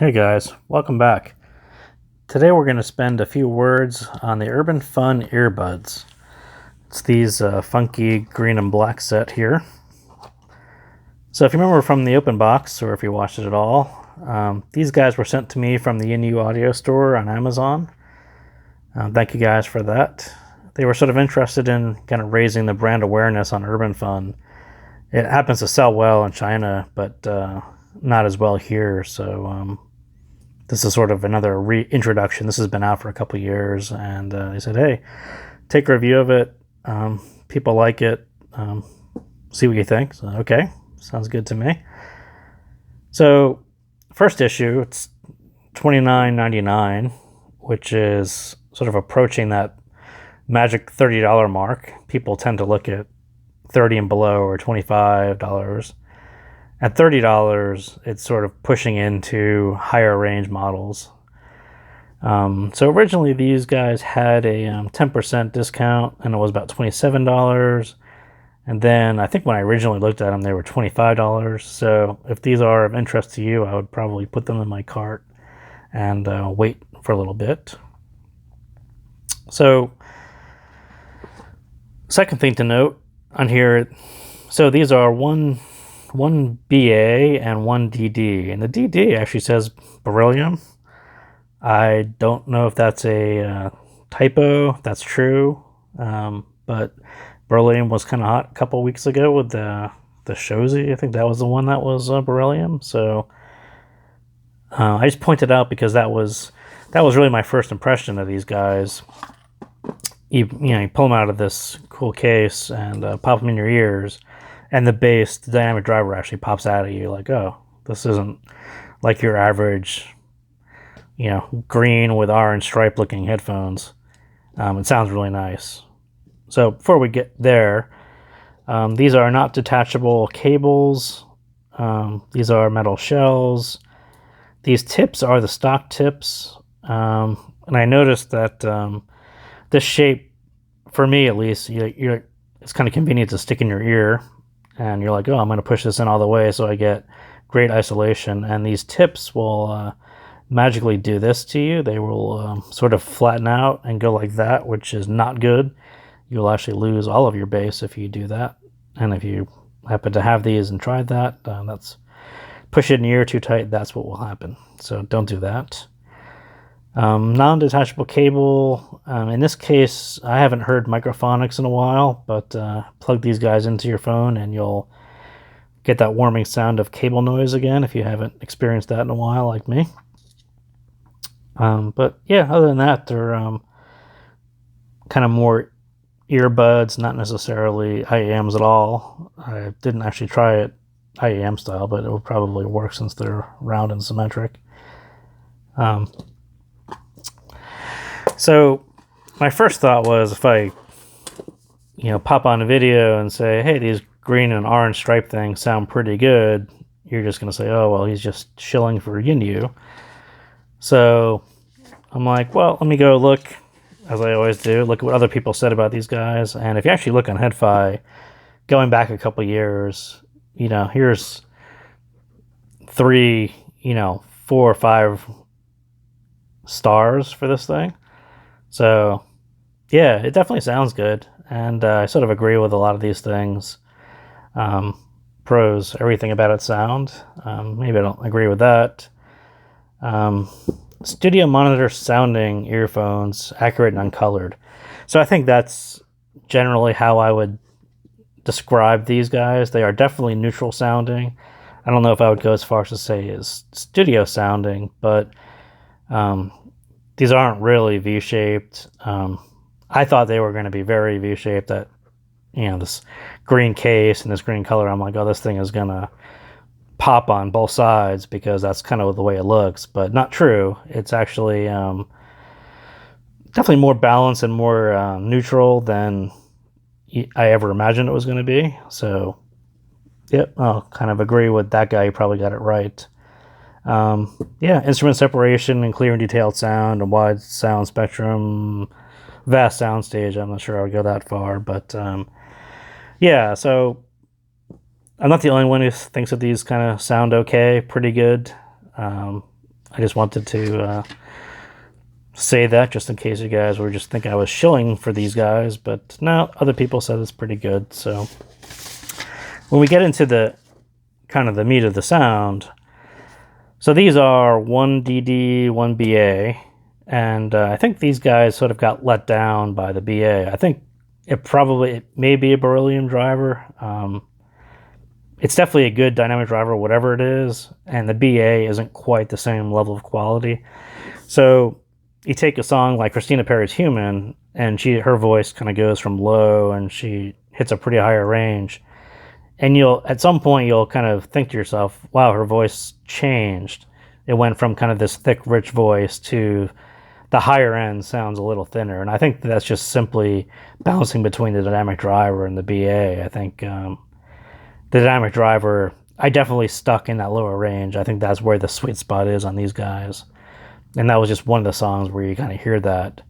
Hey guys, welcome back. Today we're going to spend a few words on the Urbanfun earbuds. It's these funky green and black set here. So if you remember from the open box, or if you watched it at all, these guys were sent to me from the NU Audio Store on Amazon. Thank you guys for that. They were sort of interested in kind of raising the brand awareness on Urbanfun. It happens to sell well in China, but not as well here, so this is sort of another reintroduction. This has been out for a couple years, and they said, hey, take a review of it. People like it. See what you think. So, okay, sounds good to me. So first issue, it's $29.99, which is sort of approaching that magic $30 mark. People tend to look at $30 and below, or $25. At $30, it's sort of pushing into higher range models. So originally these guys had a 10% discount, and it was about $27. And then I think when I originally looked at them, they were $25. So if these are of interest to you, I would probably put them in my cart and wait for a little bit. So second thing to note on here, so these are one BA and one DD, and the DD actually says beryllium. I don't know if that's a typo, if that's true, but beryllium was kind of hot a couple weeks ago with the Shozy. I think that was the one that was beryllium. So I just pointed out because that was really my first impression of these guys. You pull them out of this cool case and pop them in your ears, and the bass, the dynamic driver, actually pops out at you like, oh, this isn't like your average, green with orange stripe looking headphones. It sounds really nice. So before we get there, these are not detachable cables. These are metal shells. These tips are the stock tips. And I noticed that this shape, for me at least, it's kind of convenient to stick in your ear. And you're like, oh, I'm going to push this in all the way so I get great isolation. And these tips will magically do this to you. They will sort of flatten out and go like that, which is not good. You'll actually lose all of your bass if you do that. And if you happen to have these and tried that, that's push it in your ear too tight, that's what will happen. So don't do that. Non-detachable cable. In this case, I haven't heard microphonics in a while, but plug these guys into your phone and you'll get that warming sound of cable noise again if you haven't experienced that in a while like me. But yeah, other than that, they're kind of more earbuds, not necessarily IEMs at all. I didn't actually try it IEM style, but it will probably work since they're round and symmetric. So my first thought was, if I, pop on a video and say, hey, these green and orange stripe things sound pretty good, you're just going to say, oh, well, he's just shilling for Yin. So I'm like, well, let me go look, as I always do, look at what other people said about these guys. And if you actually look on HeadFi, going back a couple years, here's 3, 4 or 5 stars for this thing. So yeah, it definitely sounds good, and I sort of agree with a lot of these things. Pros, everything about it sound. Maybe I don't agree with that. Studio monitor sounding earphones, accurate and uncolored. So I think that's generally how I would describe these guys. They are definitely neutral sounding. I don't know if I would go as far as to say is studio sounding, but these aren't really V-shaped. I thought they were going to be very V-shaped. That, this green case and this green color, I'm like, oh, this thing is going to pop on both sides because that's kind of the way it looks. But not true. It's actually definitely more balanced and more neutral than I ever imagined it was going to be. So, yep, I'll kind of agree with that guy. He probably got it right. Yeah, instrument separation and clear and detailed sound, a wide sound spectrum, vast sound stage. I'm not sure I would go that far, but yeah, so I'm not the only one who thinks that these kind of sound okay, pretty good. I just wanted to say that just in case you guys were just thinking I was shilling for these guys, but no, other people said it's pretty good. So when we get into the kind of the meat of the sound, so these are 1DD, 1BA, and I think these guys sort of got let down by the BA. I think it may be a beryllium driver. It's definitely a good dynamic driver, whatever it is, and the BA isn't quite the same level of quality. So you take a song like Christina Perri's Human, and her voice kind of goes from low and she hits a pretty higher range. And at some point you'll kind of think to yourself, wow, her voice changed. It went from kind of this thick, rich voice to the higher end sounds a little thinner. And I think that's just simply bouncing between the dynamic driver and the BA. I think the dynamic driver, I definitely stuck in that lower range. I think that's where the sweet spot is on these guys. And that was just one of the songs where you kind of hear that.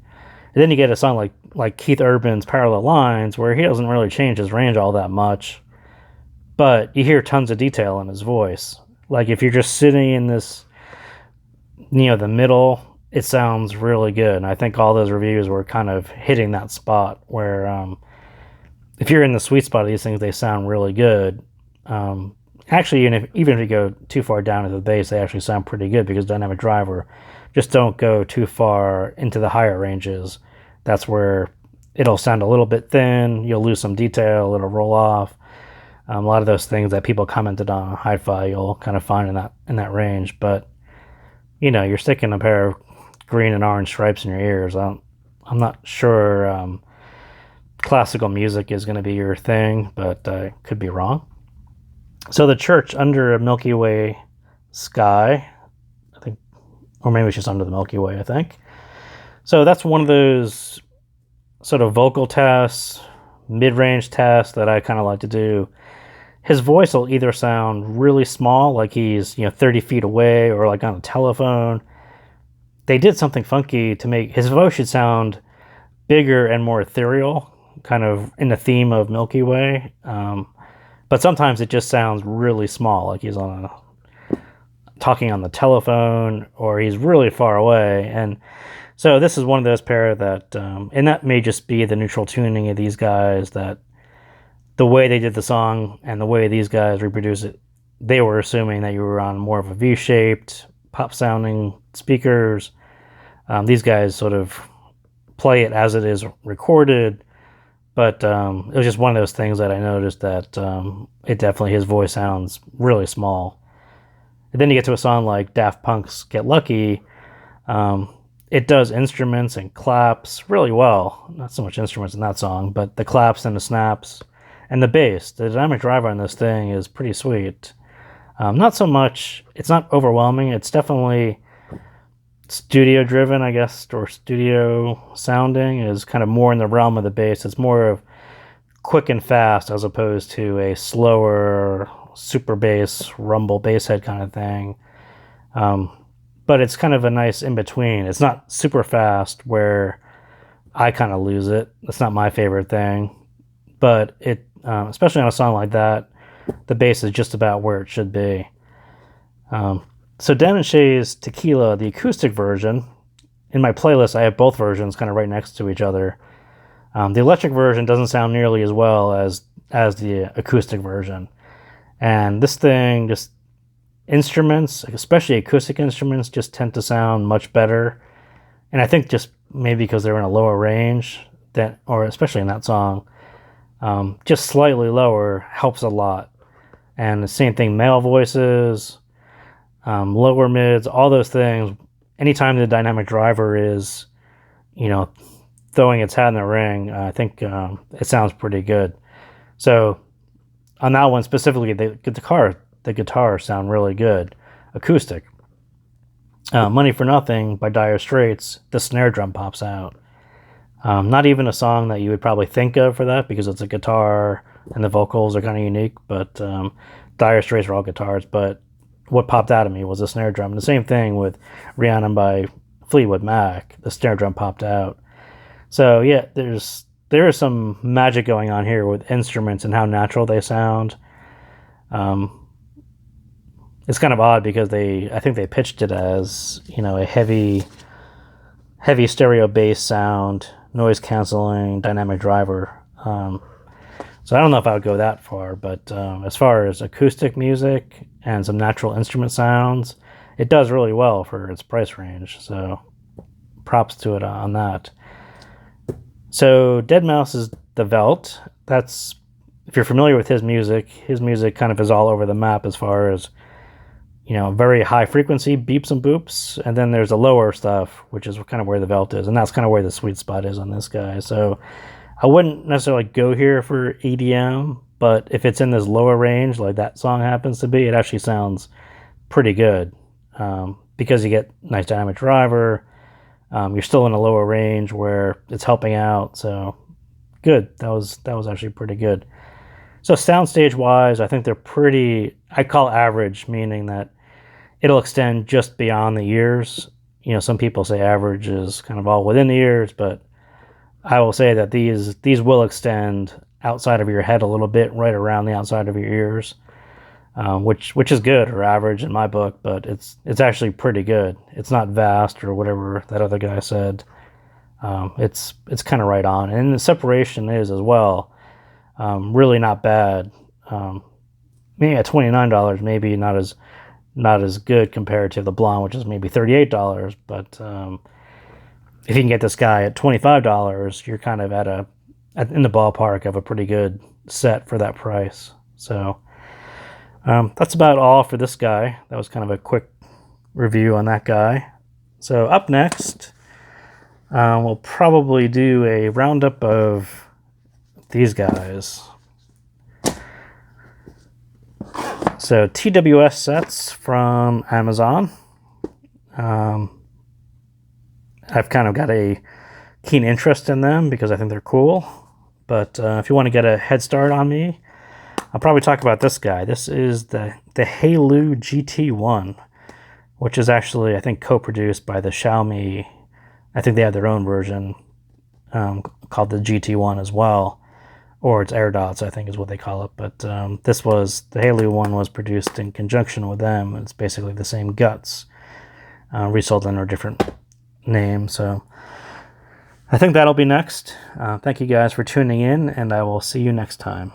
And then you get a song like Keith Urban's Parallel Lines, where he doesn't really change his range all that much, but you hear tons of detail in his voice. Like if you're just sitting in this, the middle, it sounds really good. And I think all those reviews were kind of hitting that spot where if you're in the sweet spot of these things, they sound really good. Actually, even if you go too far down to the bass, they actually sound pretty good because dynamic driver, just don't go too far into the higher ranges. That's where it'll sound a little bit thin. You'll lose some detail. It'll roll off. A lot of those things that people commented on HeadFi, you'll kind of find in that range. But you're sticking a pair of green and orange stripes in your ears. I'm not sure classical music is going to be your thing, but I could be wrong. So the church under a Milky Way sky, I think, or maybe it's just under the Milky Way, I think. So that's one of those sort of vocal tests, mid-range tests that I kind of like to do. His voice will either sound really small, like he's 30 feet away, or like on a telephone. They did something funky to make his voice should sound bigger and more ethereal, kind of in the theme of Milky Way. But sometimes it just sounds really small, like he's talking on the telephone, or he's really far away. And so this is one of those pair that, and that may just be the neutral tuning of these guys, that the way they did the song and the way these guys reproduce it, they were assuming that you were on more of a V-shaped, pop-sounding speakers. These guys sort of play it as it is recorded. But it was just one of those things that I noticed that his voice sounds really small. And then you get to a song like Daft Punk's Get Lucky. It does instruments and claps really well. Not so much instruments in that song, but the claps and the snaps and the bass. The dynamic driver on this thing is pretty sweet. Not so much, it's not overwhelming. It's definitely studio driven, I guess, or studio sounding is kind of more in the realm of the bass. It's more of quick and fast as opposed to a slower super bass rumble bass head kind of thing. But it's kind of a nice in between. It's not super fast where I kind of lose it. That's not my favorite thing, but it especially on a song like that, the bass is just about where it should be. So Dan & Shay's Tequila, the acoustic version, in my playlist I have both versions kind of right next to each other. The electric version doesn't sound nearly as well as the acoustic version. And this thing, just instruments, especially acoustic instruments, just tend to sound much better. And I think just maybe because they're in a lower range, or especially in that song, just slightly lower helps a lot. And the same thing, male voices, lower mids, all those things. Anytime the dynamic driver is, throwing its hat in the ring, I think it sounds pretty good. So on that one specifically, the guitars sound really good, acoustic. Money for Nothing by Dire Straits, the snare drum pops out. Not even a song that you would probably think of for that because it's a guitar and the vocals are kind of unique, but Dire Straits are all guitars, but what popped out of me was the snare drum. And the same thing with Rhiannon by Fleetwood Mac, the snare drum popped out. So yeah, there is some magic going on here with instruments and how natural they sound. it's kind of odd because I think they pitched it as, you know, a heavy stereo bass sound, noise canceling, dynamic driver. So I don't know if I would go that far, but as far as acoustic music and some natural instrument sounds, it does really well for its price range. So props to it on that. So deadmau5 is the Velt. That's, if you're familiar with his music kind of is all over the map as far as, you know, very high frequency beeps and boops, and then there's the lower stuff, which is kind of where the Velt is, and that's kind of where the sweet spot is on this guy. So I wouldn't necessarily go here for EDM, but if it's in this lower range, like that song happens to be, it actually sounds pretty good, because you get nice dynamic driver. You're still in a lower range where it's helping out, so good. That was actually pretty good. So soundstage wise, I think they're pretty, I call average, meaning that it'll extend just beyond the ears. You know, some people say average is kind of all within the ears, but I will say that these will extend outside of your head a little bit, right around the outside of your ears, which is good, or average in my book, but it's actually pretty good. It's not vast or whatever that other guy said. It's kind of right on, and the separation is as well. Really not bad. Maybe at $29, maybe not as good compared to the blonde, which is maybe $38. But if you can get this guy at $25, you're kind of in the ballpark of a pretty good set for that price. So that's about all for this guy. That was kind of a quick review on that guy. So up next, we'll probably do a roundup of these guys. So TWS sets from Amazon. I've kind of got a keen interest in them because I think they're cool. But if you want to get a head start on me, I'll probably talk about this guy. This is the Haylou GT1, which is actually, I think, co-produced by the Xiaomi. I think they have their own version called the GT1 as well. Or it's AirDots, I think is what they call it. But the Haylou one was produced in conjunction with them. It's basically the same guts, resold under a different name. So I think that'll be next. Thank you guys for tuning in, and I will see you next time.